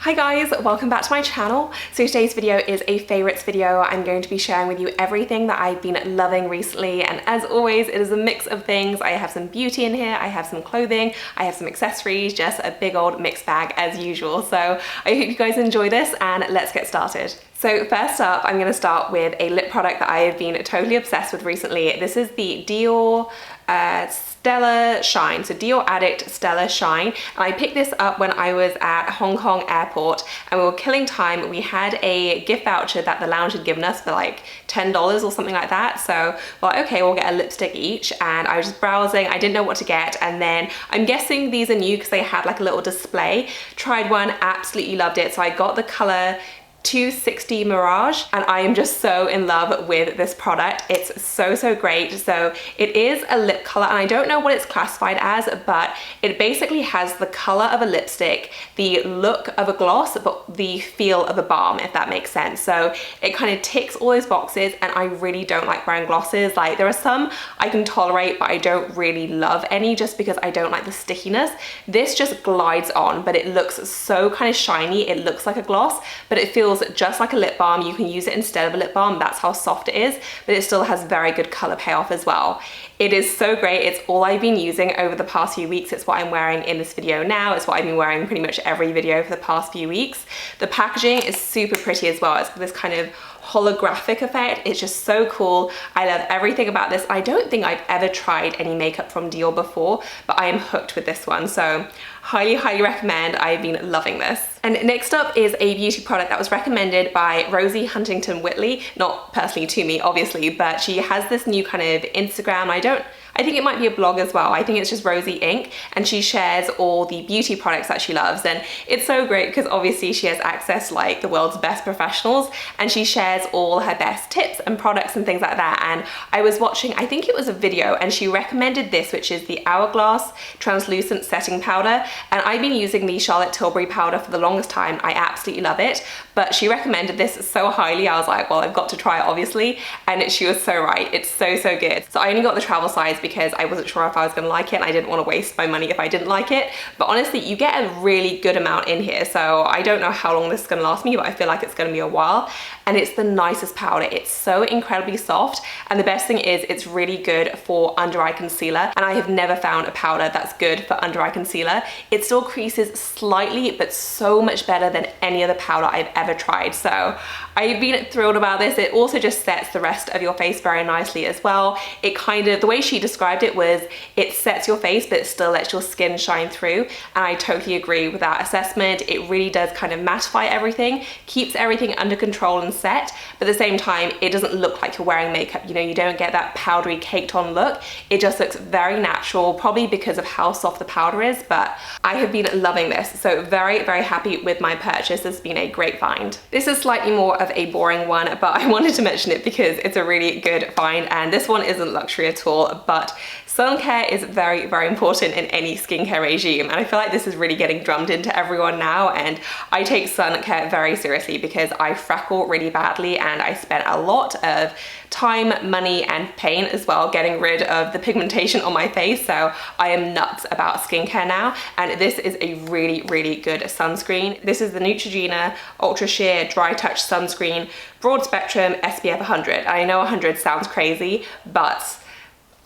Hi guys, welcome back to my channel. So today's video is a favorites video. I'm going to be sharing with you everything that I've been loving recently, and as always it is a mix of things. I have some beauty in here, I have some clothing, I have some accessories, just a big old mixed bag as usual. So I hope you guys enjoy this and let's get started. So first up, I'm going to start with a lip product that I have been totally obsessed with recently. This is the Dior Stellar Shine, so Dior Addict Stellar Shine, and I picked this up when I was at Hong Kong airport and we were killing time. We had a gift voucher that the lounge had given us for like $10 or something like that, so well, okay, we'll get a lipstick each, and I was just browsing, I didn't know what to get, and then I'm guessing these are new because they had like a little display. Tried one, absolutely loved it, so I got the color 260 Mirage, and I am just so in love with this product. It's so great. So it is a lip color, and I don't know what it's classified as, but it basically has the color of a lipstick, the look of a gloss, but the feel of a balm, if that makes sense. So it kind of ticks all those boxes, and I really don't like wearing glosses. Like, there are some I can tolerate, but I don't really love any just because I don't like the stickiness. This just glides on, but it looks so kind of shiny. It looks like a gloss, but it feels just like a lip balm. You can use it instead of a lip balm. That's how soft it is, but it still has very good color payoff as well. It is so great. It's all I've been using over the past few weeks. It's what I'm wearing in this video now. It's what I've been wearing pretty much every video for the past few weeks. The packaging is super pretty as well. It's this kind of holographic effect. It's just so cool. I love everything about this. I don't think I've ever tried any makeup from Dior before, but I am hooked with this one. So highly recommend. I've been loving this. And next up is a beauty product that was recommended by Rosie Huntington Whitley, not personally to me obviously, but she has this new kind of Instagram. I think it might be a blog as well. I think it's just Rosie Inc. And she shares all the beauty products that she loves. And it's so great because obviously she has access to like the world's best professionals, and she shares all her best tips and products and things like that. And I was watching, I think it was a video, and she recommended this, which is the Hourglass Translucent Setting Powder. And I've been using the Charlotte Tilbury powder for the longest time. I absolutely love it. But she recommended this so highly. I was like, well, I've got to try it obviously. And she was so right. It's so good. So I only got the travel size because I wasn't sure if I was gonna like it, and I didn't want to waste my money if I didn't like it. But honestly, you get a really good amount in here. So I don't know how long this is gonna last me, but I feel like it's gonna be a while. And it's the nicest powder. It's so incredibly soft. And the best thing is it's really good for under eye concealer. And I have never found a powder that's good for under eye concealer. It still creases slightly, but so much better than any other powder I've ever tried. So I've been thrilled about this. It also just sets the rest of your face very nicely as well. It kind of, the way she described it was, it sets your face, but it still lets your skin shine through. And I totally agree with that assessment. It really does kind of mattify everything, keeps everything under control and set, but at the same time, it doesn't look like you're wearing makeup. You know, you don't get that powdery caked on look. It just looks very natural, probably because of how soft the powder is, but I have been loving this. So very happy with my purchase. This has been a great find. This is slightly more of a boring one, but I wanted to mention it because it's a really good find, and this one isn't luxury at all, but sun care is very important in any skincare regime, and I feel like this is really getting drummed into everyone now, and I take sun care very seriously because I freckle really badly, and I spent a lot of time, money, and pain as well getting rid of the pigmentation on my face. So I am nuts about skincare now, and this is a really good sunscreen. This is the Neutrogena Ultra Sheer Dry Touch Sunscreen, broad spectrum, SPF 100. I know 100 sounds crazy, but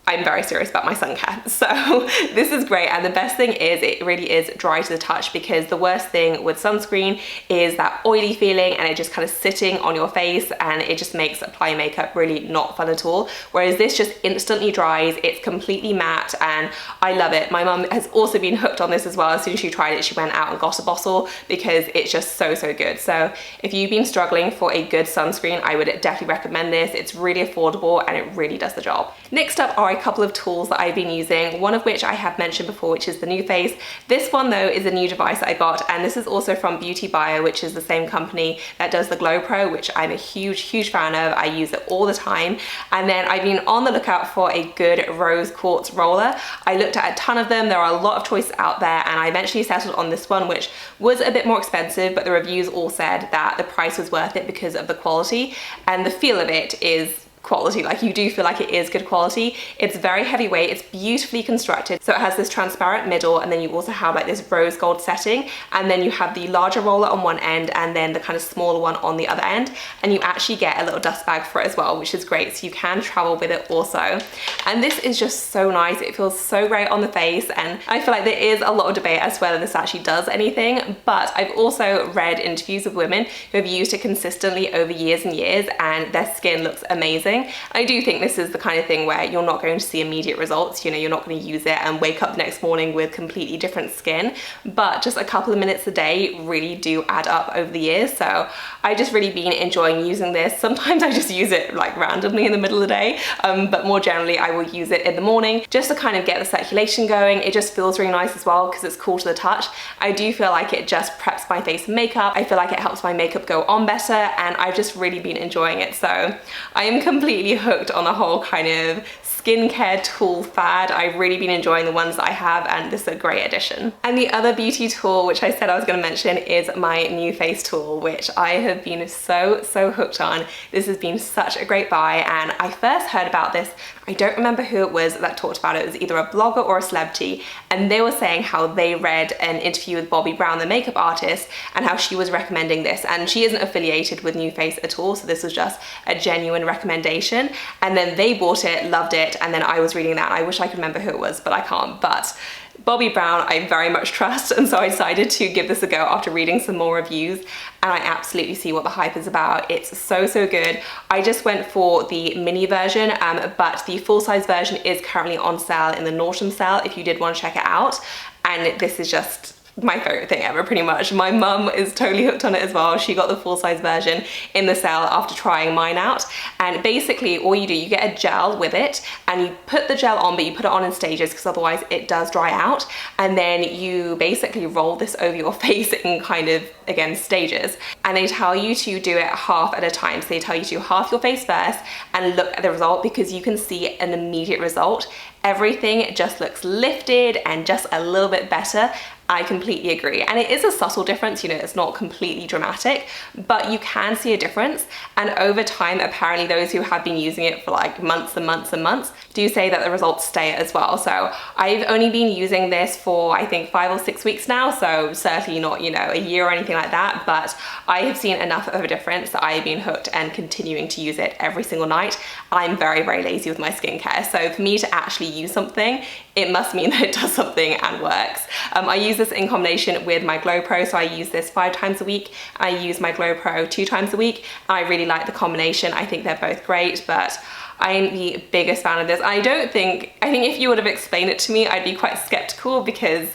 I'm very serious about my sun care. So this is great, and the best thing is it really is dry to the touch, because the worst thing with sunscreen is that oily feeling and it just kind of sitting on your face, and it just makes applying makeup really not fun at all. Whereas this just instantly dries, it's completely matte, and I love it. My mum has also been hooked on this as well. As soon as she tried it, she went out and got a bottle because it's just so good. So if you've been struggling for a good sunscreen, I would definitely recommend this. It's really affordable and it really does the job. Next up are a couple of tools that I've been using, one of which I have mentioned before, which is the New Face. This one though is a new device that I got, and this is also from Beauty Bio, which is the same company that does the Glow Pro, which I'm a huge fan of. I use it all the time. And then I've been on the lookout for a good rose quartz roller. I looked at a ton of them. There are a lot of choices out there, and I eventually settled on this one, which was a bit more expensive, but the reviews all said that the price was worth it because of the quality, and the feel of it is quality. Like, you do feel like it is good quality. It's very heavyweight, it's beautifully constructed. So it has this transparent middle, and then you also have like this rose gold setting, and then you have the larger roller on one end and then the kind of smaller one on the other end, and you actually get a little dust bag for it as well, which is great. So you can travel with it also. And this is just so nice. It feels so great on the face, and I feel like there is a lot of debate as to whether this actually does anything, but I've also read interviews of women who have used it consistently over years and years, and their skin looks amazing. I do think this is the kind of thing where you're not going to see immediate results. You know, you're not going to use it and wake up the next morning with completely different skin, but just a couple of minutes a day really do add up over the years. So I just really been enjoying using this. Sometimes I just use it like randomly in the middle of the day, but more generally I will use it in the morning just to kind of get the circulation going. It just feels really nice as well because it's cool to the touch. I do feel like it just preps my face and makeup. I feel like it helps my makeup go on better, and I've just really been enjoying it. So I am completely hooked on the whole kind of skincare tool fad. I've really been enjoying the ones that I have, and this is a great addition. And the other beauty tool, which I said I was going to mention, is my new face tool, which I have been so hooked on. This has been such a great buy, and I first heard about this, I don't remember who it was that talked about it. It was either a blogger or a celebrity, and they were saying how they read an interview with Bobbi Brown, the makeup artist, and how she was recommending this, and she isn't affiliated with NuFace at all, so this was just a genuine recommendation. And then they bought it, loved it, and then I was reading that. I wish I could remember who it was, but I can't. But Bobbi Brown I very much trust, and so I decided to give this a go after reading some more reviews, and I absolutely see what the hype is about. It's so good. I just went for the mini version, but the full-size version is currently on sale in the Norton sale if you did want to check it out, and this is just my favorite thing ever, pretty much. My mum is totally hooked on it as well. She got the full-size version in the sale after trying mine out, and basically all you do, you get a gel with it, and you put the gel on, but you put it on in stages because otherwise it does dry out, and then you basically roll this over your face in kind of, again, stages, and they tell you to do it half at a time. So they tell you to do half your face first and look at the result, because you can see an immediate result. Everything just looks lifted and just a little bit better. I completely agree, and it is a subtle difference, you know, it's not completely dramatic, but you can see a difference. And over time, apparently those who have been using it for like months and months and months do say that the results stay as well. So I've only been using this for I think 5 or 6 weeks now, so certainly not, you know, a year or anything like that, but I have seen enough of a difference that I've been hooked and continuing to use it every single night. I'm very lazy with my skincare, so for me to actually use something, it must mean that it does something and works. I use this in combination with my Glow Pro, so I use this 5 times a week. I use my Glow Pro 2 times a week. I really like the combination. I think they're both great, but I'm the biggest fan of this. I think if you would have explained it to me, I'd be quite skeptical, because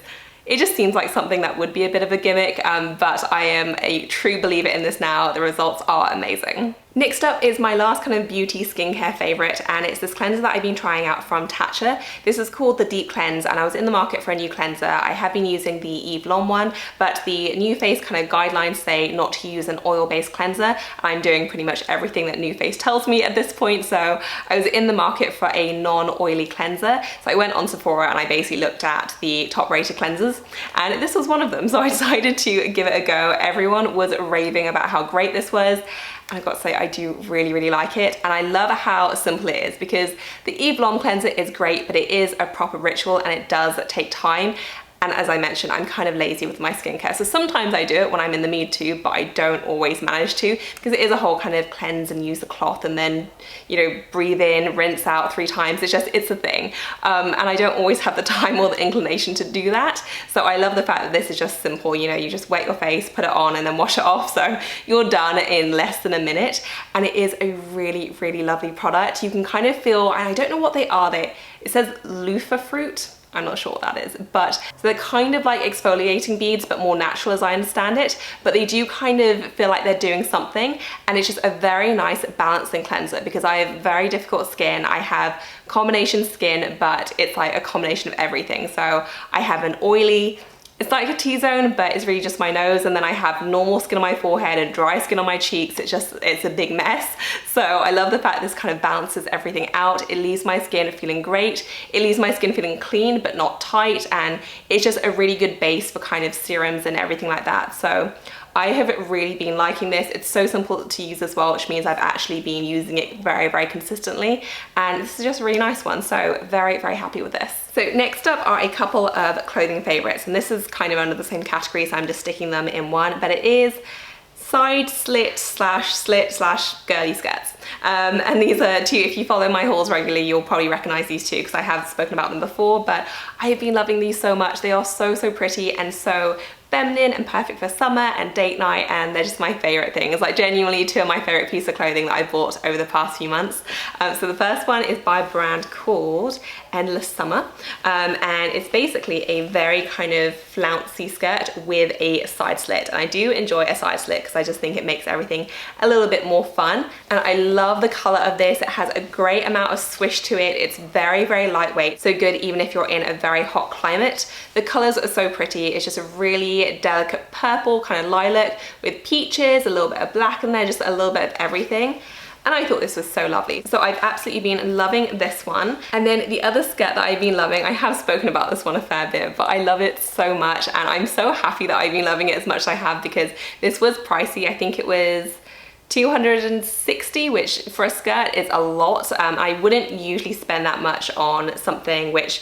it just seems like something that would be a bit of a gimmick, but I am a true believer in this now. The results are amazing. Next up is my last kind of beauty skincare favorite, and it's this cleanser that I've been trying out from Tatcha. This is called the Deep Cleanse, and I was in the market for a new cleanser. I have been using the Eve Lom one, but the NuFace kind of guidelines say not to use an oil-based cleanser. I'm doing pretty much everything that NuFace tells me at this point, so I was in the market for a non-oily cleanser. So I went on Sephora and I basically looked at the top-rated cleansers, and this was one of them, so I decided to give it a go. Everyone was raving about how great this was. I've got to say, I do really like it, and I love how simple it is, because the Eve Lom cleanser is great, but it is a proper ritual and it does take time. And as I mentioned, I'm kind of lazy with my skincare, so sometimes I do it when I'm in the mood to, but I don't always manage to, because it is a whole kind of cleanse and use the cloth and then, you know, breathe in, rinse out 3 times. It's a thing, and I don't always have the time or the inclination to do that. So I love the fact that this is just simple. You know, you just wet your face, put it on, and then wash it off, so you're done in less than a minute. And it is a really lovely product. You can kind of feel, and I don't know what they are, it says loofah fruit. I'm not sure what that is, but so they're kind of like exfoliating beads, but more natural as I understand it, but they do kind of feel like they're doing something, and it's just a very nice balancing cleanser, because I have very difficult skin. I have combination skin, but it's like a combination of everything. So I have an oily, it's like a T-zone, but it's really just my nose, and then I have normal skin on my forehead and dry skin on my cheeks. It's a big mess. So I love the fact this kind of balances everything out. It leaves my skin feeling great. It leaves my skin feeling clean but not tight, and it's just a really good base for kind of serums and everything like that. So I have really been liking this. It's so simple to use as well, which means I've actually been using it very, very consistently. And this is just a really nice one. So very, very happy with this. So next up are a couple of clothing favorites. And this is kind of under the same category, so I'm just sticking them in one, but it is side slit slash girly skirts. And these are two, if you follow my hauls regularly, you'll probably recognize these two because I have spoken about them before, but I've been loving these so much. They are so, so pretty and so feminine and perfect for summer and date night, and they're just my favorite things. Like genuinely two of my favorite pieces of clothing that I bought over the past few months. So the first one is by a brand called Endless Summer, and it's basically a very kind of flouncy skirt with a side slit, and I do enjoy a side slit because I just think it makes everything a little bit more fun, and I love the color of this. It has a great amount of swish to it. It's very, very lightweight, so good even if you're in a very hot climate. The colors are so pretty. It's just a really delicate purple, kind of lilac with peaches, a little bit of black in there, just a little bit of everything. And I thought this was so lovely. So I've absolutely been loving this one. And then the other skirt that I've been loving, I have spoken about this one a fair bit, but I love it so much. And I'm so happy that I've been loving it as much as I have, because this was pricey. I think it was $260, which for a skirt is a lot. I wouldn't usually spend that much on something which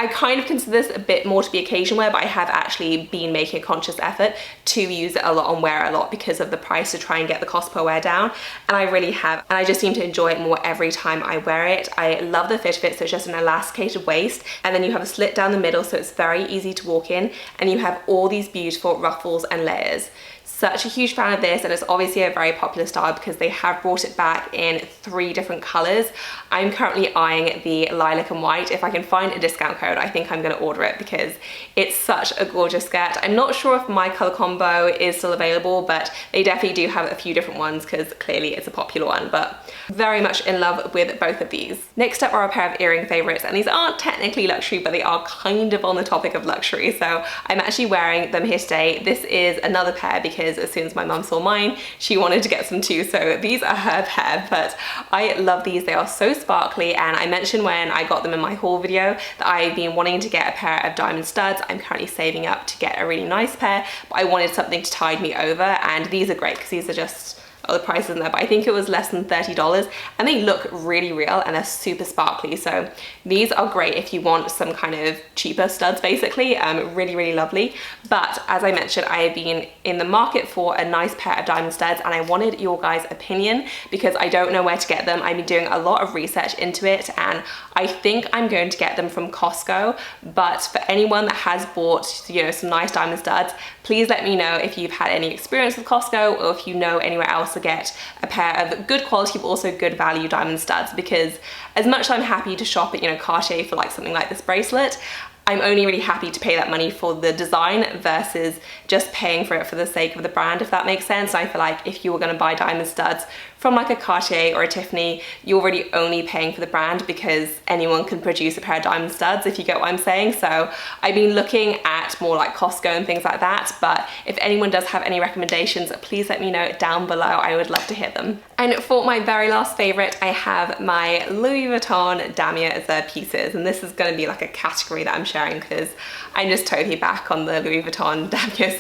I kind of consider this a bit more to be occasion wear, but I have actually been making a conscious effort to use it a lot and wear it a lot because of the price, to try and get the cost per wear down. And I really have. And I just seem to enjoy it more every time I wear it. I love the fit of it. So it's just an elasticated waist. And then you have a slit down the middle, so it's very easy to walk in. And you have all these beautiful ruffles and layers. Such a huge fan of this, and it's obviously a very popular style because they have brought it back in 3 different colors. I'm currently eyeing the lilac and white. If I can find a discount code, I think I'm going to order it because it's such a gorgeous skirt. I'm not sure if my color combo is still available, but they definitely do have a few different ones because clearly it's a popular one, but very much in love with both of these. Next up are a pair of earring favorites, and these aren't technically luxury, but they are kind of on the topic of luxury, so I'm actually wearing them here today. This is another pair because as soon as my mum saw mine, she wanted to get some too, so these are her pair, but I love these. They are so sparkly, and I mentioned when I got them in my haul video that I've been wanting to get a pair of diamond studs. I'm currently saving up to get a really nice pair, but I wanted something to tide me over, and these are great because these are just, oh, the price isn't there, but I think it was less than $30, and they look really real and they're super sparkly. So these are great if you want some kind of cheaper studs, basically. Really, really lovely. But as I mentioned, I have been in the market for a nice pair of diamond studs, and I wanted your guys' opinion because I don't know where to get them. I've been doing a lot of research into it, and I think I'm going to get them from Costco. But for anyone that has bought, you know, some nice diamond studs, please let me know if you've had any experience with Costco, or if you know anywhere else to get a pair of good quality but also good value diamond studs, because as much as I'm happy to shop at, you know, Cartier for like something like this bracelet, I'm only really happy to pay that money for the design versus just paying for it for the sake of the brand, if that makes sense. I feel like if you were going to buy diamond studs from like a Cartier or a Tiffany, you're already only paying for the brand because anyone can produce a pair of diamond studs, if you get what I'm saying. So I've been looking at more like Costco and things like that, but if anyone does have any recommendations, please let me know down below. I would love to hear them. And for my very last favorite, I have my Louis Vuitton damier as pieces, and this is going to be like a category that I'm sharing because I'm just totally back on the Louis Vuitton damier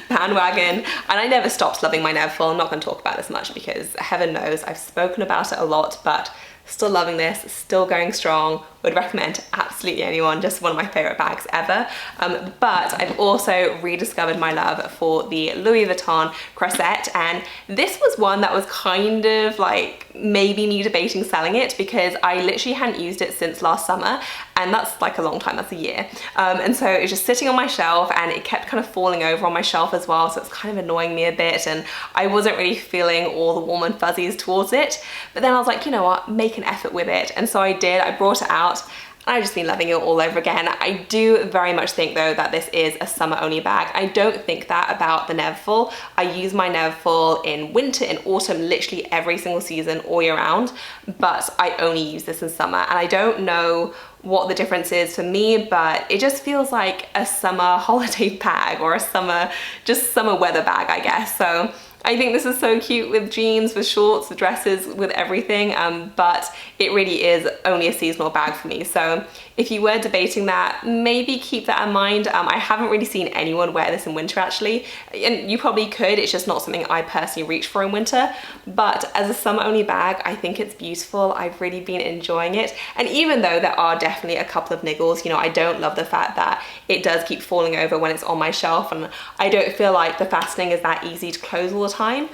bandwagon, and I never stopped loving my Neverfull. I'm not going to talk about this much because heaven knows I've spoken about it a lot, but still loving this, still going strong. Would recommend to absolutely anyone, just one of my favorite bags ever. But I've also rediscovered my love for the Louis Vuitton Croisette, and this was one that was kind of like maybe me debating selling it because I literally hadn't used it since last summer, and that's like a long time, that's a year. And so it was just sitting on my shelf, and it kept kind of falling over on my shelf as well, so it's kind of annoying me a bit, and I wasn't really feeling all the warm and fuzzies towards it. But then I was like, you know what, make an effort with it, and so I did. I brought it out, and I've just been loving it all over again. I do very much think though that this is a summer only bag. I don't think that about the Neverfull. I use my Neverfull in winter, in autumn, literally every single season, all year round, but I only use this in summer, and I don't know what the difference is for me, but it just feels like a summer holiday bag, or a summer weather bag, I guess. So I think this is so cute with jeans, with shorts, with dresses, with everything, but it really is only a seasonal bag for me. So if you were debating that, maybe keep that in mind. I haven't really seen anyone wear this in winter actually, and you probably could, it's just not something I personally reach for in winter, but as a summer only bag, I think it's beautiful. I've really been enjoying it, and even though there are definitely a couple of niggles, you know, I don't love the fact that it does keep falling over when it's on my shelf, and I don't feel like the fastening is that easy to close all the time,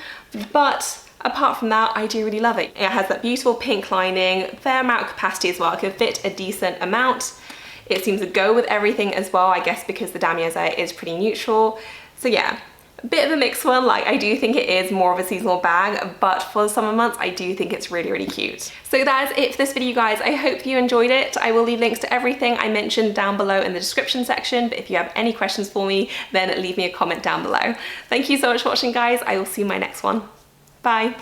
but apart from that, I do really love it. It has that beautiful pink lining, fair amount of capacity as well. It can fit a decent amount. It seems to go with everything as well, I guess because the damier is pretty neutral. So yeah, a bit of a mixed one. Like, I do think it is more of a seasonal bag, but for the summer months, I do think it's really, really cute. So that is it for this video, guys. I hope you enjoyed it. I will leave links to everything I mentioned down below in the description section, but if you have any questions for me, then leave me a comment down below. Thank you so much for watching, guys. I will see you in my next one. Bye.